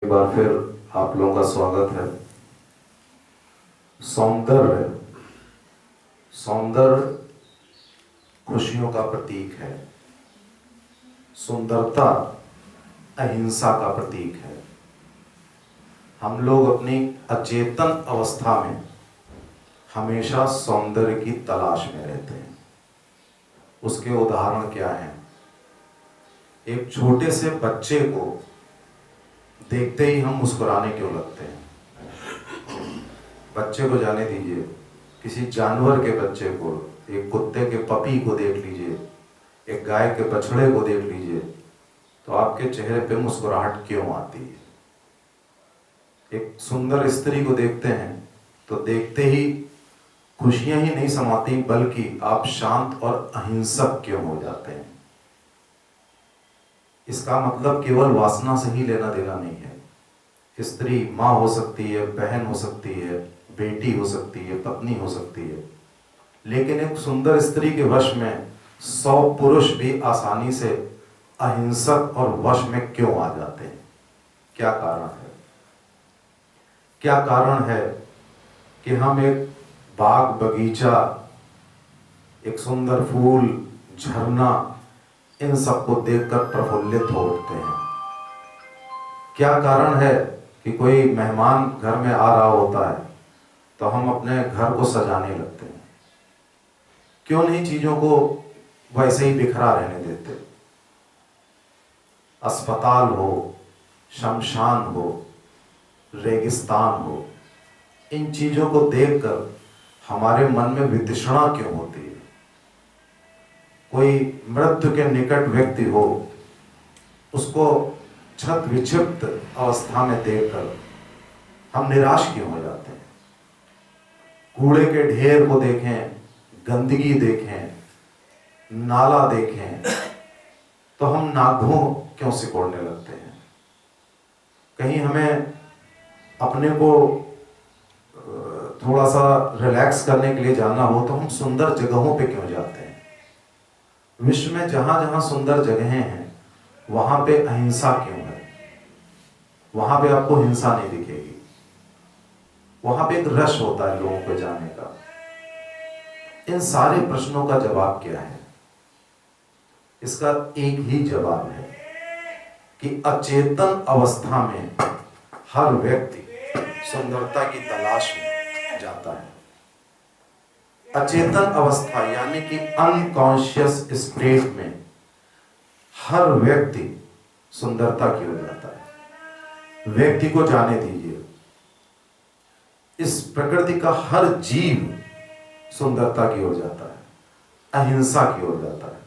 एक बार फिर आप लोगों का स्वागत है। सौंदर्य सौंदर्य खुशियों का प्रतीक है। सुंदरता अहिंसा का प्रतीक है। हम लोग अपनी अचेतन अवस्था में हमेशा सौंदर्य की तलाश में रहते हैं। उसके उदाहरण क्या हैं? एक छोटे से बच्चे को देखते ही हम मुस्कुराने क्यों लगते हैं? बच्चे को जाने दीजिए, किसी जानवर के बच्चे को, एक कुत्ते के पपी को देख लीजिए, एक गाय के बछड़े को देख लीजिए, तो आपके चेहरे पे मुस्कुराहट क्यों आती है? एक सुंदर स्त्री को देखते हैं तो देखते ही खुशियां ही नहीं समाती, बल्कि आप शांत और अहिंसक क्यों हो जाते हैं? इसका मतलब केवल वासना से ही लेना देना नहीं है। स्त्री माँ हो सकती है, बहन हो सकती है, बेटी हो सकती है, पत्नी हो सकती है, लेकिन एक सुंदर स्त्री के वश में 100 पुरुष भी आसानी से अहिंसक और वश में क्यों आ जाते हैं? क्या कारण है? क्या कारण है कि हम एक बाग बगीचा, एक सुंदर फूल, झरना, इन सबको देखकर प्रफुल्लित हो उठते हैं? क्या कारण है कि कोई मेहमान घर में आ रहा होता है तो हम अपने घर को सजाने लगते हैं? क्यों नहीं चीजों को वैसे ही बिखरा रहने देते? अस्पताल हो, शमशान हो, रेगिस्तान हो, इन चीजों को देखकर हमारे मन में वितृष्णा क्यों होती है? कोई मृत्यु के निकट व्यक्ति हो, उसको छत विक्षिप्त अवस्था में देखकर हम निराश क्यों हो जाते हैं? कूड़े के ढेर को देखें, गंदगी देखें, नाला देखें, तो हम नाभों क्यों सिकोड़ने लगते हैं? कहीं हमें अपने को थोड़ा सा रिलैक्स करने के लिए जाना हो तो हम सुंदर जगहों पे क्यों जाते हैं? विश्व में जहां जहां सुंदर जगहें हैं वहां पे अहिंसा क्यों है? वहां पे आपको हिंसा नहीं दिखेगी। वहां पे एक रश होता है लोगों को जाने का। इन सारे प्रश्नों का जवाब क्या है? इसका एक ही जवाब है कि अचेतन अवस्था में हर व्यक्ति सुंदरता की तलाश में जाता है। अचेतन अवस्था यानी कि अनकॉन्शियस स्टेट में हर व्यक्ति सुंदरता की ओर जाता है। व्यक्ति को जाने दीजिए, इस प्रकृति का हर जीव सुंदरता की ओर जाता है, अहिंसा की ओर जाता है।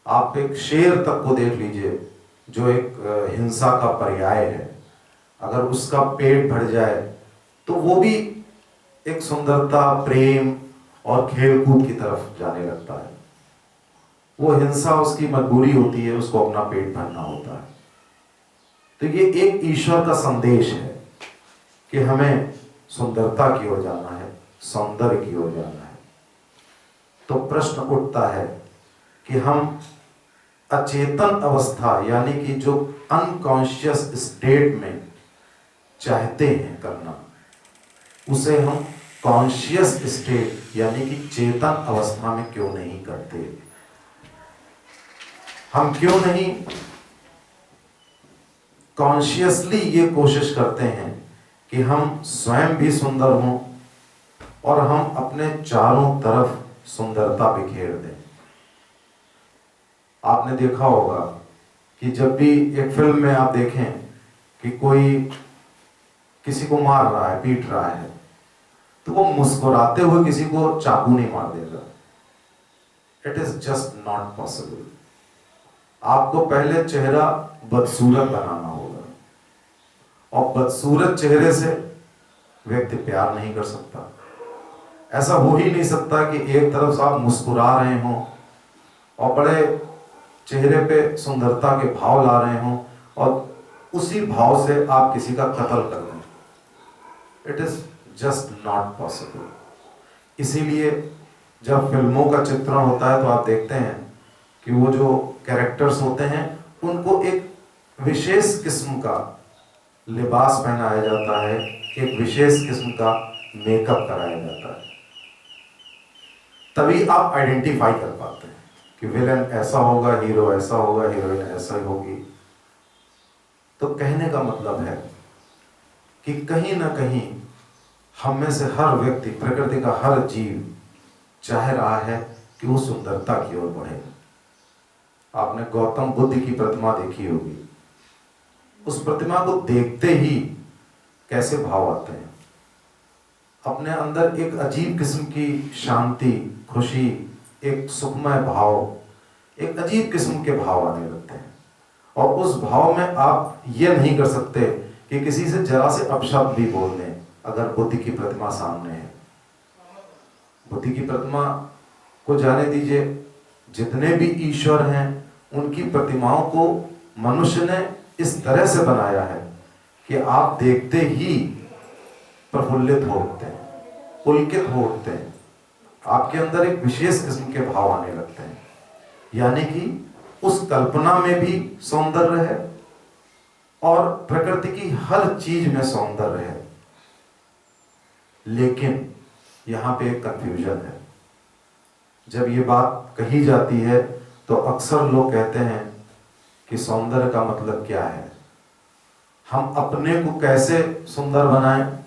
आप एक शेर तक को देख लीजिए जो एक हिंसा का पर्याय है। अगर उसका पेट भर जाए तो वो भी एक सुंदरता, प्रेम और खेलकूद की तरफ जाने लगता है। वो हिंसा उसकी मजबूरी होती है, उसको अपना पेट भरना होता है। तो ये एक ईश्वर का संदेश है कि हमें सुंदरता की ओर जाना है, सौंदर्य की ओर जाना है। तो प्रश्न उठता है कि हम अचेतन अवस्था यानी कि जो अनकॉन्शियस स्टेट में चाहते हैं करना, उसे हम कॉन्शियस स्टेट यानी कि चेतन अवस्था में क्यों नहीं करते? हम क्यों नहीं कॉन्शियसली ये कोशिश करते हैं कि हम स्वयं भी सुंदर हों और हम अपने चारों तरफ सुंदरता बिखेर दें? आपने देखा होगा कि जब भी एक फिल्म में आप देखें कि कोई किसी को मार रहा है, पीट रहा है, तो वो मुस्कुराते हुए किसी को चाकू नहीं मार देगा। It is just not possible. आपको पहले चेहरा बदसूरत बनाना होगा, और बदसूरत चेहरे से व्यक्ति प्यार नहीं कर सकता। ऐसा हो ही नहीं सकता कि एक तरफ से आप मुस्कुरा रहे हों और बड़े चेहरे पे सुंदरता के भाव ला रहे हों और उसी भाव से आप किसी का कत्ल कर दें। It is just not possible. इसीलिए जब फिल्मों का चित्रण होता है तो आप देखते हैं कि वो जो कैरेक्टर्स होते हैं उनको एक विशेष किस्म का लिबास पहनाया जाता है, एक विशेष किस्म का मेकअप कराया जाता है, तभी आप आइडेंटिफाई कर पाते हैं कि विलेन ऐसा होगा, हीरो ऐसा होगा, हीरोइन ऐसा ही होगी। तो कहने का मतलब है कि कहीं ना कहीं हम में से हर व्यक्ति, प्रकृति का हर जीव चाह रहा है कि वो सुंदरता की ओर बढ़े। आपने गौतम बुद्ध की प्रतिमा देखी होगी, उस प्रतिमा को देखते ही कैसे भाव आते हैं, अपने अंदर एक अजीब किस्म की शांति, खुशी, एक सुखमय भाव, एक अजीब किस्म के भाव आने लगते हैं। और उस भाव में आप ये नहीं कर सकते कि किसी से जरा से अपशब्द भी बोल दें अगर बुद्ध की प्रतिमा सामने है। बुद्ध की प्रतिमा को जाने दीजिए, जितने भी ईश्वर हैं उनकी प्रतिमाओं को मनुष्य ने इस तरह से बनाया है कि आप देखते ही प्रफुल्लित हो उठते हैं, पुलकित हो उठते हैं, आपके अंदर एक विशेष किस्म के भाव आने लगते हैं। यानी कि उस कल्पना में भी सौंदर्य है और प्रकृति की हर चीज में सौंदर्य है। लेकिन यहां पे एक कंफ्यूजन है। जब ये बात कही जाती है तो अक्सर लोग कहते हैं कि सौंदर्य का मतलब क्या है, हम अपने को कैसे सुंदर बनाएं।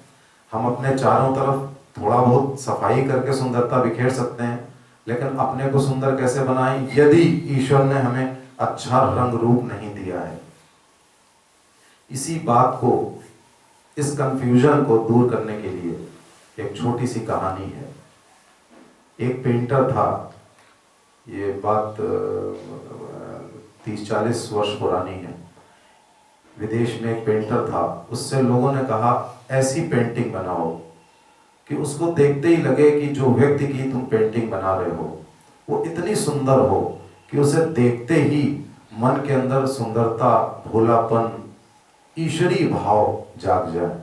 हम अपने चारों तरफ थोड़ा बहुत सफाई करके सुंदरता बिखेर सकते हैं, लेकिन अपने को सुंदर कैसे बनाएं यदि ईश्वर ने हमें अच्छा रंग रूप नहीं दिया है। इसी बात को, इस कंफ्यूजन को दूर करने के लिए एक छोटी सी कहानी है। एक पेंटर था, ये बात 30-40 वर्ष पुरानी है। विदेश में एक पेंटर था, उससे लोगों ने कहा ऐसी पेंटिंग बनाओ कि उसको देखते ही लगे कि जो व्यक्ति की तुम पेंटिंग बना रहे हो वो इतनी सुंदर हो कि उसे देखते ही मन के अंदर सुंदरता, भोलापन, ईश्वरीय भाव जाग जाए।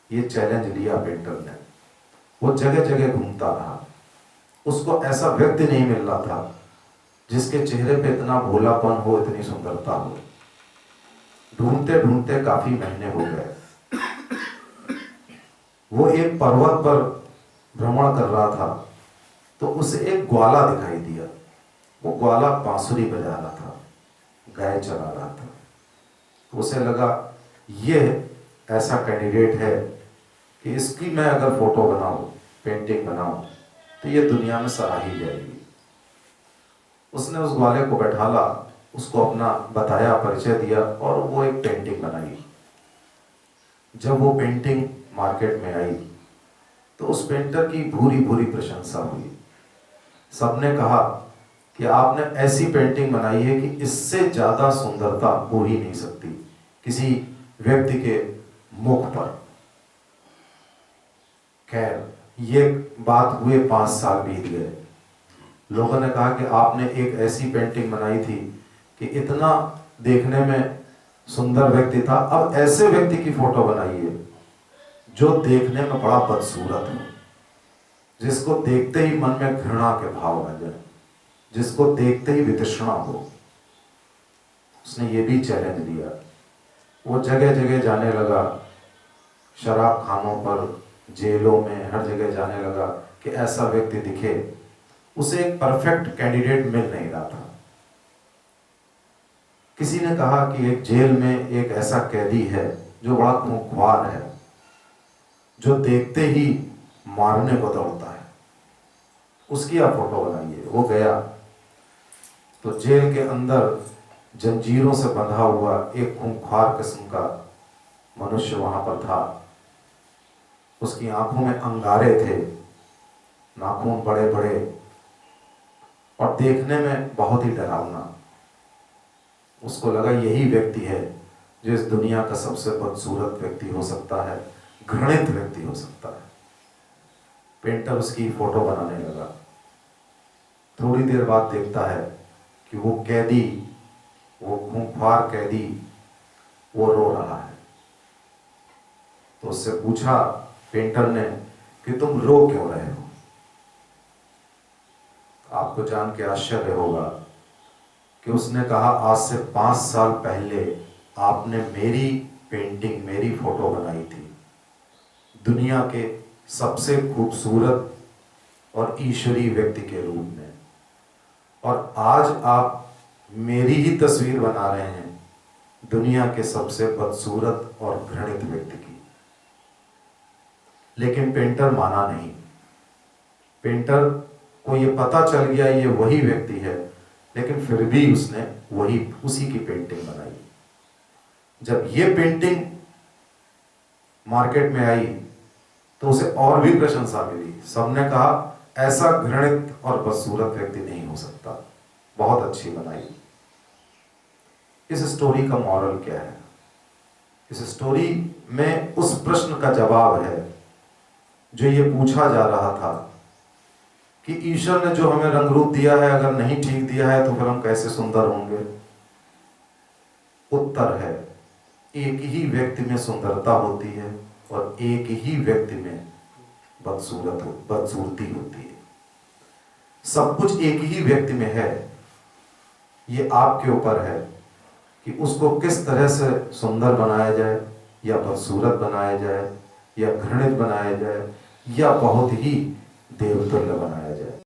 ये चैलेंज लिया पेंटर ने। वो जगह जगह घूमता रहा, उसको ऐसा व्यक्ति नहीं मिल रहा था जिसके चेहरे पे इतना भोलापन हो, इतनी सुंदरता हो। ढूंढते ढूंढते काफी महीने हो गए। वो एक पर्वत पर भ्रमण कर रहा था तो उसे एक ग्वाला दिखाई दिया। वो ग्वाला बांसुरी बजा रहा था, गाय चरा रहा था। तो उसे लगा ये ऐसा कैंडिडेट है कि इसकी मैं अगर फोटो बनाऊं, पेंटिंग बनाऊं तो ये दुनिया में सराही जाएगी। उसने उस ग्वाले को बैठाला, उसको अपना बताया, परिचय दिया और वो एक पेंटिंग बनाई। जब वो पेंटिंग मार्केट में आई तो उस पेंटर की भूरी भूरी प्रशंसा हुई। सबने कहा कि आपने ऐसी पेंटिंग बनाई है कि इससे ज्यादा सुंदरता हो ही नहीं सकती किसी व्यक्ति के मुख पर। खैर, ये बात हुए 5 साल बीत गए। लोगों ने कहा कि आपने एक ऐसी पेंटिंग बनाई थी कि इतना देखने में सुंदर व्यक्ति था, अब ऐसे व्यक्ति की फोटो बनाइए जो देखने में बड़ा बदसूरत हो, जिसको देखते ही मन में घृणा के भाव आ जाए, जिसको देखते ही वितृष्णा हो। उसने ये भी चैलेंज लिया। वो जगह जगह जाने लगा, शराब खानों पर, जेलों में, हर जगह जाने लगा कि ऐसा व्यक्ति दिखे। उसे एक परफेक्ट कैंडिडेट मिल नहीं रहा था। किसी ने कहा कि एक जेल में एक ऐसा कैदी है जो बड़ा खूंखार है, जो देखते ही मारने को दौड़ता है, उसकी आप फोटो बनाइए। वो गया तो जेल के अंदर जंजीरों से बंधा हुआ एक खूंखार किस्म का मनुष्य वहां पर था। उसकी आंखों में अंगारे थे, नाखून बड़े बड़े और देखने में बहुत ही डरावना। उसको लगा यही व्यक्ति है जो इस दुनिया का सबसे बदसूरत व्यक्ति हो सकता है, घृणित व्यक्ति हो सकता है। पेंटर उसकी फोटो बनाने लगा। थोड़ी देर बाद देखता है कि वो कैदी, वो खूंखार कैदी, वो रो रहा है। तो उससे पूछा पेंटर ने कि तुम रो क्यों रहे हो? आपको जान के आश्चर्य होगा कि उसने कहा आज से 5 साल पहले आपने मेरी पेंटिंग मेरी फोटो बनाई थी दुनिया के सबसे खूबसूरत और ईश्वरीय व्यक्ति के रूप में, और आज आप मेरी ही तस्वीर बना रहे हैं दुनिया के सबसे बदसूरत और घृणित व्यक्ति की। लेकिन पेंटर माना नहीं। पेंटर को ये पता चल गया ये वही व्यक्ति है, लेकिन फिर भी उसने उसी की पेंटिंग बनाई। जब ये पेंटिंग मार्केट में आई तो उसे और भी प्रशंसा मिली। सबने कहा ऐसा घृणित और बदसूरत व्यक्ति नहीं हो सकता, बहुत अच्छी बनाई। इस स्टोरी का मॉरल क्या है? इस स्टोरी में उस प्रश्न का जवाब है जो ये पूछा जा रहा था कि ईश्वर ने जो हमें रंग रूप दिया है अगर नहीं ठीक दिया है तो फिर हम कैसे सुंदर होंगे। उत्तर है एक ही व्यक्ति में सुंदरता होती है और एक ही व्यक्ति में बदसूरती होती है। सब कुछ एक ही व्यक्ति में है, ये आपके ऊपर है कि उसको किस तरह से सुंदर बनाया जाए या बदसूरत बनाया जाए या घृणित बनाया जाए या बहुत ही देवतुल्य बनाया जाए।